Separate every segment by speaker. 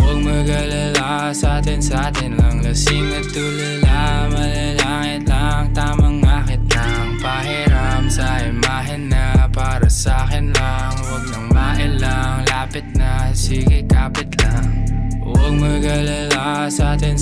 Speaker 1: Huwag mag-alala, sa'tin lang. Lasing at tulala, malalangit lang, tamang akit lang. Pahiram sa imahen na para sa'kin lang. Huwag nang mailang, lapit na, sige kapit lang. Huwag mag-alala, sa'tin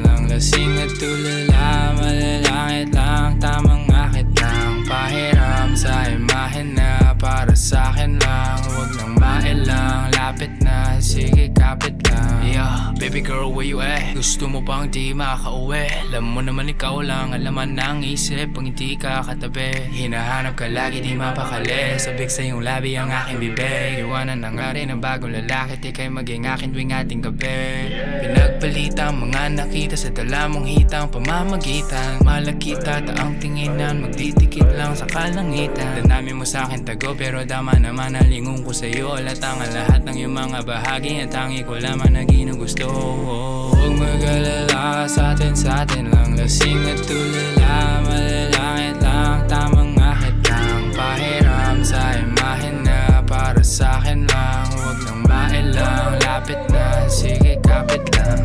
Speaker 1: lang. Lasing at tulala, malalangit lang, tamang akit lang. Pahiram sa imahen na para sa'kin lang. Huwag nang mailang, lapit na, sige kapit lang. Yeah, baby girl, where you at? Gusto mo bang di makauwi? Alam mo naman ikaw lang, alaman ng isip pag hindi ka katabi. Hinahanap ka lagi, di mapakali. Sabik sa iyong labi ang aking bibig. Iwanan na nga rin ang bagong lalaki, di kayo maging akin tuwing ating gabi. Pinagbalita ang mga nakita sa dala mong hitang pamamagitan. Malakita taang tinginan, magdidikit lang sa kalangitan. Danami mo sa akin tago, pero dama naman ang lingon ko sa'yo. Alatang ang lahat ng iyong mga bahagi, at tangi ko lamang na ginugusto. Huwag mag-alala, sa'tin lang. Lasing at tulala, malalangit lang, tamang akit lang. Pahiram sa imahen na para sa'kin lang. Huwag nang mailang, lapit na, sige kapit lang.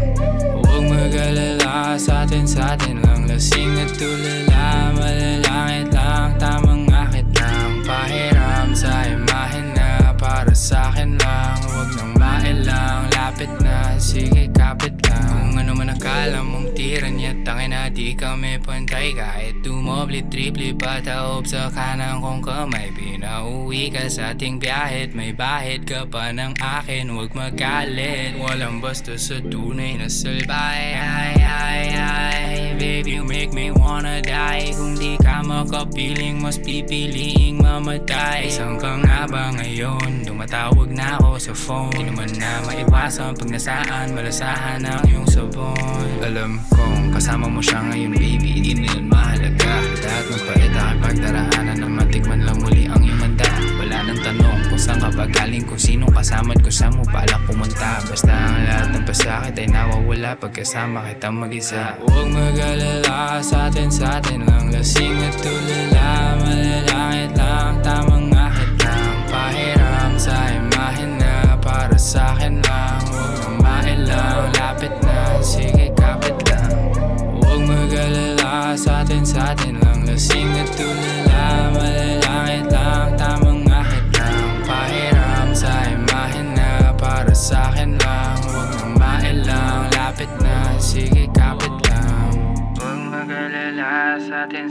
Speaker 1: Huwag mag-alala, sa'tin lang. Lasing at tulala, malalangit lang, tamang akit lang. Pahiram sa imahen na para sa'kin lang. Huwag nang mailang, lapit na, sige kapit lang. Kung ano man akala mong tira niya, tangin na di kami pantay. Kahit dumoble, triple, pataob sa kanang kong kamay. Pinauwi ka sa ating biyahe, may bahid ka pa ng akin. Huwag magalit, walang basta sa tunay na salbay. Ay, baby, you make me wanna die. Kung di ka makapiling, mas pipiliing mamatay. Isang ka nga ba ngayon? Tumatawag na ako sa phone. Di naman na maiwasan pag nasaan, malasahan ang iyong sabon. Alam kong kasama mo siya ngayon, baby, di na yun mahalaga. Lahat ng paita ay pagdaraanan na matikman lang muli ang iyong handa. Wala nang tanong kung saan ka ba galing, kung sinong kasama't kung saan mo balak pumunta. Basta ang lahat ng pasakit ay nawawala pagkasama kitang mag-isa. Huwag mag-alala, sa'tin lang. Lasing at tulala, malalangit lang, tamang akit lang. Pahiram sa imahen na para sa'kin lang. Huwag nang mailang, lapit na, sige kapit lang. Huwag mag-alala, sa'tin lang. Lasing at tulala, malalangit lang, tamang akit lang. Pahiram sa imahen na para sa'kin lang. Huwag nang mailang, lapit na, sige kapit lang. Huwag mag-alala, sa'tin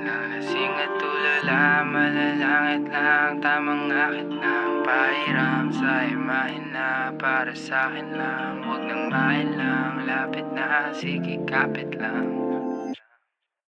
Speaker 1: lang. Lasing at tulala, malalangit lang, tamang akit lang. Pahiram sa imahen na para sa'kin lang. Huwag nang mailang, lapit na, sige kapit lang.